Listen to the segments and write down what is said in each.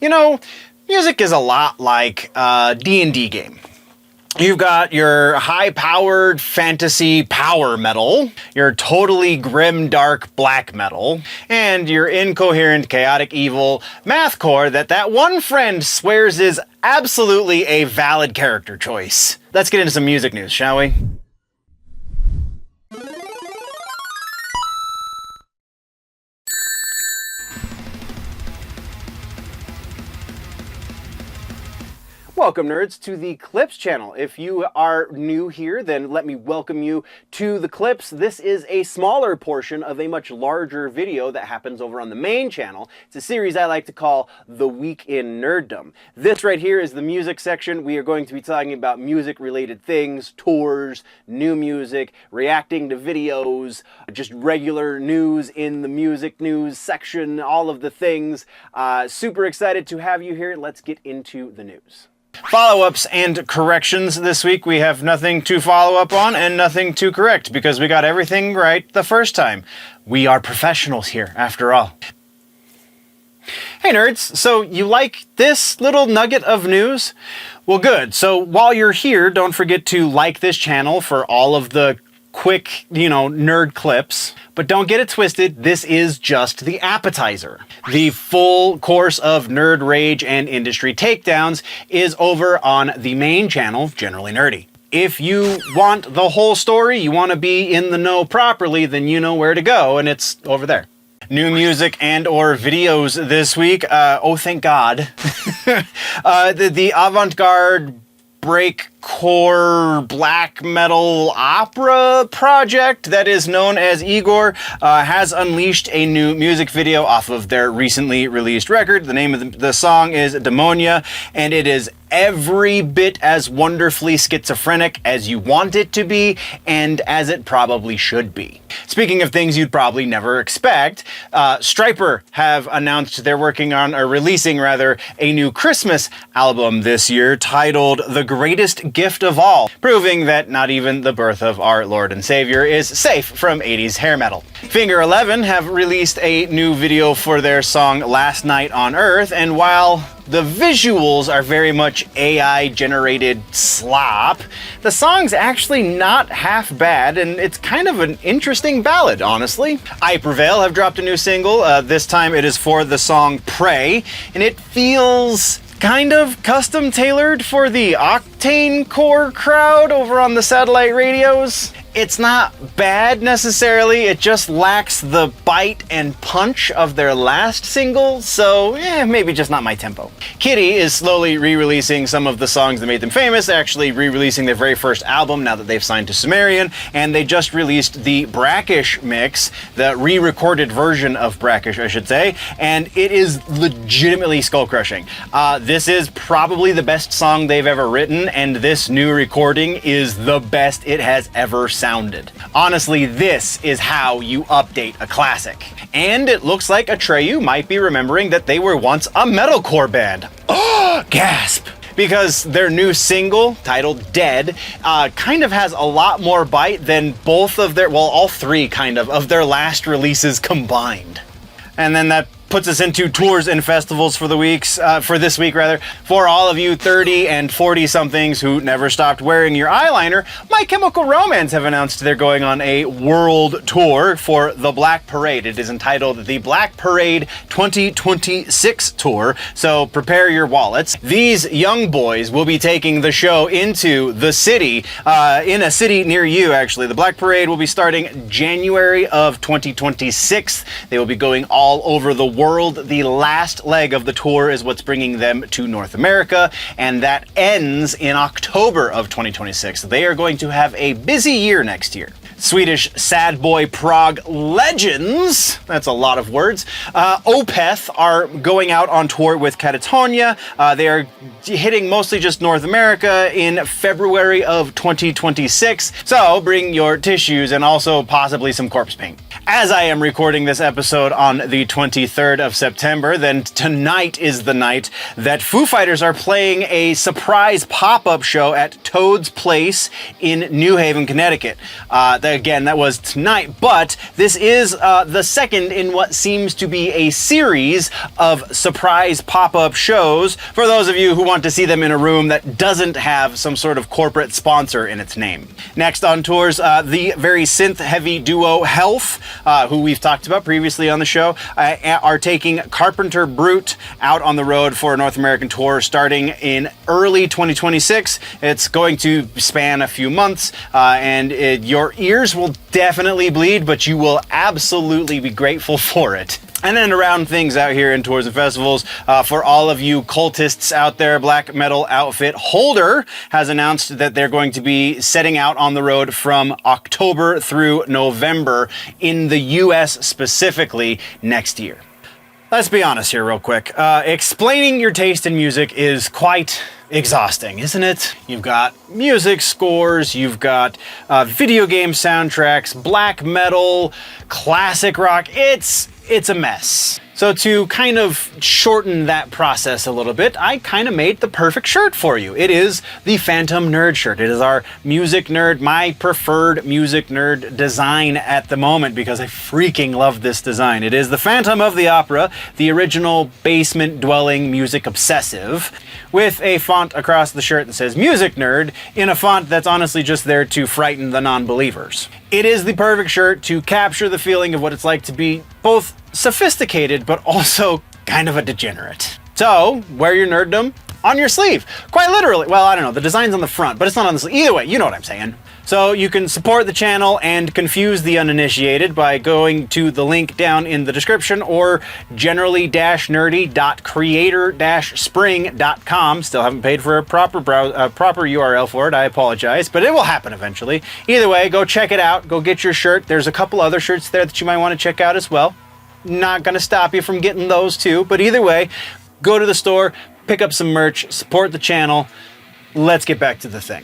You know, music is a lot like a D&D game. You've got your high-powered fantasy power metal, your totally grim dark black metal, and your incoherent chaotic evil mathcore that one friend swears is absolutely a valid character choice. Let's get into some music news, shall we? Welcome, nerds, to the Clips channel. If you are new here, then let me welcome you to the Clips. This is a smaller portion of a much larger video that happens over on the main channel. It's a series I like to call The Week in Nerddom. This right here is the music section. We are going to be talking about music-related things, tours, new music, reacting to videos, just regular news in the music news section, all of the things. Super excited to have you here. Let's get into the news. Follow-ups and corrections this week. We have nothing to follow up on and nothing to correct because we got everything right the first time. We are professionals here, after all. Hey nerds, so you like this little nugget of news? Well, good. So while you're here, don't forget to like this channel for all of the quick, nerd clips. But don't get it twisted, this is just the appetizer. The full course of nerd rage and industry takedowns is over on the main channel, Generally Nerdy. If you want the whole story, you want to be in the know properly, then you know where to go, and it's over there. New music and or videos this week. Oh, thank God. the avant-garde breakcore black metal opera project that is known as Igor has unleashed a new music video off of their recently released record. The name of the song is Demonia, and it is every bit as wonderfully schizophrenic as you want it to be, and as it probably should be. Speaking of things you'd probably never expect, Stryper have announced they're releasing a new Christmas album this year titled The Greatest Gift of All, proving that not even the birth of our Lord and Savior is safe from 80s hair metal. Finger 11 have released a new video for their song Last Night on Earth, and while the visuals are very much AI-generated slop, the song's actually not half bad, and it's kind of an interesting ballad, honestly. I Prevail have dropped a new single. This time it is for the song Pray, and it feels kind of custom-tailored for the Octane Core crowd over on the satellite radios. It's not bad necessarily, it just lacks the bite and punch of their last single, so maybe just not my tempo. Kitty is slowly re-releasing some of the songs that made them famous, actually re-releasing their very first album now that they've signed to Sumerian, and they just released the Brackish mix, the re-recorded version of Brackish, I should say, and it is legitimately skull-crushing. This is probably the best song they've ever written, and this new recording is the best it has ever sounded. Honestly, this is how you update a classic. And it looks like Atreyu might be remembering that they were once a metalcore band. Oh, gasp! Because their new single, titled Dead, kind of has a lot more bite than all three of their last releases combined. And then that puts us into tours and festivals for this week. For all of you 30 and 40 somethings who never stopped wearing your eyeliner, My Chemical Romance have announced they're going on a world tour for the Black Parade. It is entitled the Black Parade 2026 Tour, so prepare your wallets. These young boys will be taking the show into the city, in a city near you actually. The Black Parade will be starting January of 2026. They will be going all over the world. The last leg of the tour is what's bringing them to North America, and that ends in October of 2026. They are going to have a busy year next year. Swedish sad boy prog legends, that's a lot of words, Opeth are going out on tour with Catatonia. They are hitting mostly just North America in February of 2026, so bring your tissues and also possibly some corpse paint. As I am recording this episode on the 23rd of September, then tonight is the night that Foo Fighters are playing a surprise pop-up show at Toad's Place in New Haven, Connecticut. Again, that was tonight, but this is the second in what seems to be a series of surprise pop-up shows for those of you who want to see them in a room that doesn't have some sort of corporate sponsor in its name. Next on tours, the very synth-heavy duo Health, who we've talked about previously on the show, are taking Carpenter Brute out on the road for a North American tour starting in early 2026. It's going to span a few months, and your ears will definitely bleed, but you will absolutely be grateful for it. And then to round things out here in tours and festivals, for all of you cultists out there, black metal outfit Holder has announced that they're going to be setting out on the road from October through November in the US specifically next year. Let's be honest here real quick. Explaining your taste in music is quite exhausting, isn't it? You've got music scores, you've got video game soundtracks, black metal, classic rock. It's a mess. So to kind of shorten that process a little bit, I kind of made the perfect shirt for you. It is the Phantom Nerd shirt. It is our music nerd, my preferred music nerd design at the moment because I freaking love this design. It is the Phantom of the Opera, the original basement-dwelling music obsessive, with a font across the shirt that says Music Nerd in a font that's honestly just there to frighten the non-believers. It is the perfect shirt to capture the feeling of what it's like to be both sophisticated but also kind of a degenerate. So, wear your nerddom on your sleeve. Quite literally. Well, I don't know, the design's on the front, but it's not on the sleeve. Either way, you know what I'm saying. So you can support the channel and confuse the uninitiated by going to the link down in the description or generally-nerdy.creator-spring.com. Still haven't paid for a proper URL for it, I apologize, but it will happen eventually. Either way, go check it out, go get your shirt. There's a couple other shirts there that you might want to check out as well. Not gonna stop you from getting those too, but either way, go to the store, pick up some merch, support the channel. Let's get back to the thing.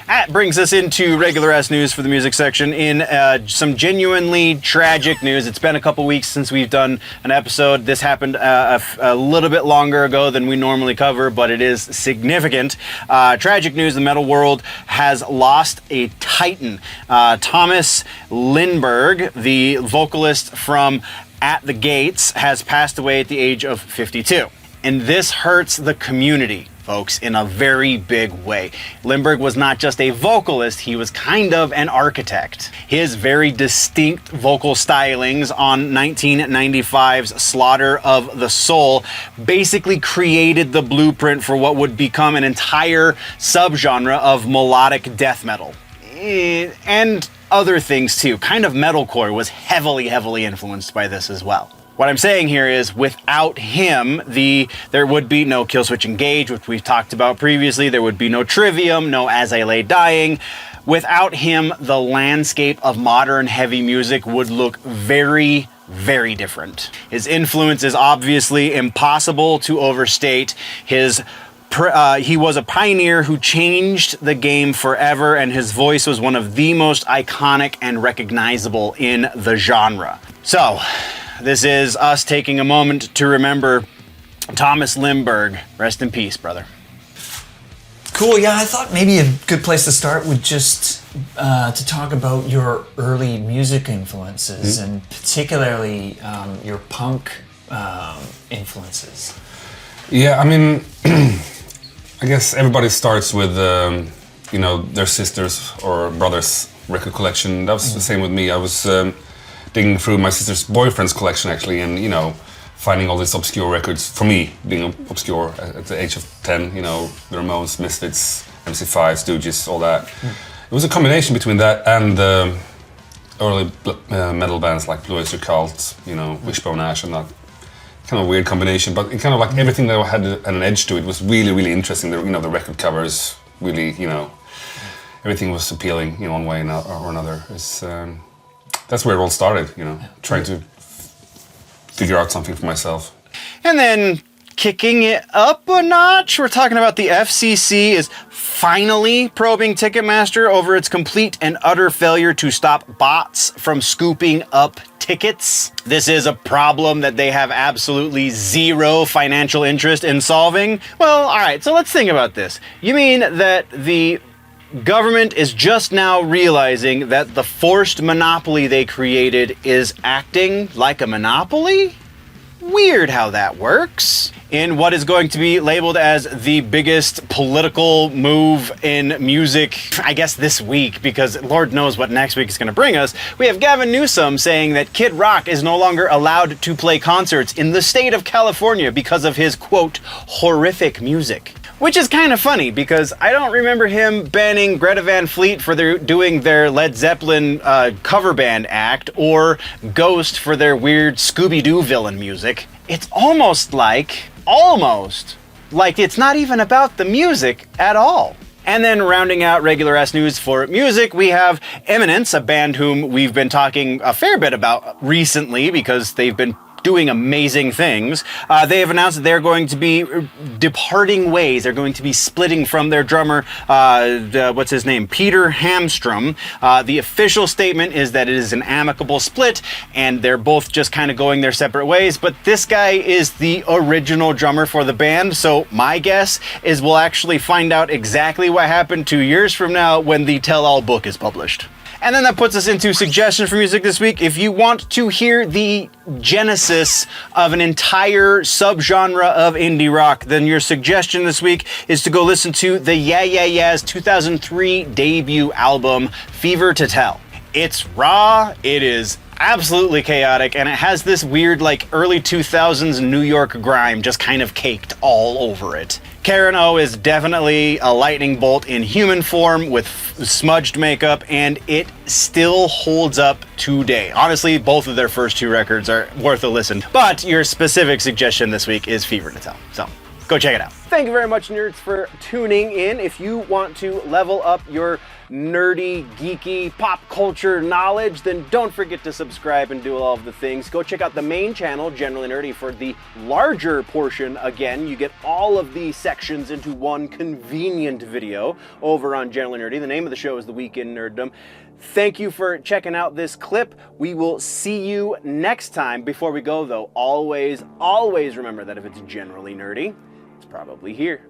That brings us into regular ass news for the music section in some genuinely tragic news. It's been a couple weeks since we've done an episode. This happened a little bit longer ago than we normally cover, but it is significant. Tragic news, the metal world has lost a titan. Thomas Lindberg, the vocalist from At the Gates, has passed away at the age of 52. And this hurts the community, folks, in a very big way. Lindberg was not just a vocalist, he was kind of an architect. His very distinct vocal stylings on 1995's Slaughter of the Soul basically created the blueprint for what would become an entire subgenre of melodic death metal. And other things too. Kind of metalcore was heavily influenced by this as well. What I'm saying here is, without him, there would be no Killswitch Engage, which we've talked about previously. There would be no Trivium, no As I Lay Dying. Without him, the landscape of modern heavy music would look very different. His influence is obviously impossible to overstate. He was a pioneer who changed the game forever, and his voice was one of the most iconic and recognizable in the genre. So, this is us taking a moment to remember Thomas Lindberg. Rest in peace, brother. Cool, yeah, I thought maybe a good place to start would just to talk about your early music influences, and particularly your punk influences. Yeah, I mean, I guess everybody starts with, their sisters or brothers' record collection. That was the same with me. I was digging through my sister's boyfriend's collection, actually, and, finding all these obscure records, for me, being obscure at the age of 10, the Ramones, Misfits, MC5, Stooges, all that. It was a combination between that and the early metal bands like Blue Oyster Cult, Wishbone Ash, and that kind of weird combination, but it kind of like everything that had an edge to it was really interesting. The record covers really, everything was appealing, one way or another. That's where it all started, trying to figure out something for myself. And then kicking it up a notch, we're talking about the FCC is finally probing Ticketmaster over its complete and utter failure to stop bots from scooping up tickets. This is a problem that they have absolutely zero financial interest in solving. Well, all right, so let's think about this. You mean that the government is just now realizing that the forced monopoly they created is acting like a monopoly? Weird how that works. In what is going to be labeled as the biggest political move in music, I guess this week, because Lord knows what next week is going to bring us, we have Gavin Newsom saying that Kid Rock is no longer allowed to play concerts in the state of California because of his, quote, horrific music. Which is kind of funny because I don't remember him banning Greta Van Fleet for doing their Led Zeppelin cover band act or Ghost for their weird Scooby-Doo villain music. It's almost like it's not even about the music at all. And then rounding out regular ass news for music, we have Eminence, a band whom we've been talking a fair bit about recently because they've been doing amazing things. They have announced that they're going to be departing ways. They're going to be splitting from their drummer, what's his name? Peter Hamstrom. The official statement is that it is an amicable split and they're both just kind of going their separate ways. But this guy is the original drummer for the band. So my guess is we'll actually find out exactly what happened 2 years from now when the tell-all book is published. And then that puts us into suggestions for music this week. If you want to hear the genesis of an entire subgenre of indie rock, then your suggestion this week is to go listen to the Yeah Yeah Yeahs 2003 debut album, Fever to Tell. It's raw, it is absolutely chaotic, and it has this weird like early 2000s New York grime just kind of caked all over it. Karen O is definitely a lightning bolt in human form with smudged makeup, and it still holds up today. Honestly, both of their first two records are worth a listen. But your specific suggestion this week is Fever to Tell. So go check it out. Thank you very much, nerds, for tuning in. If you want to level up your nerdy, geeky, pop culture knowledge, then don't forget to subscribe and do all of the things. Go check out the main channel, Generally Nerdy, for the larger portion. Again, you get all of the sections into one convenient video over on Generally Nerdy. The name of the show is The Week in Nerddom. Thank you for checking out this clip. We will see you next time. Before we go, though, always remember that if it's generally nerdy, it's probably here.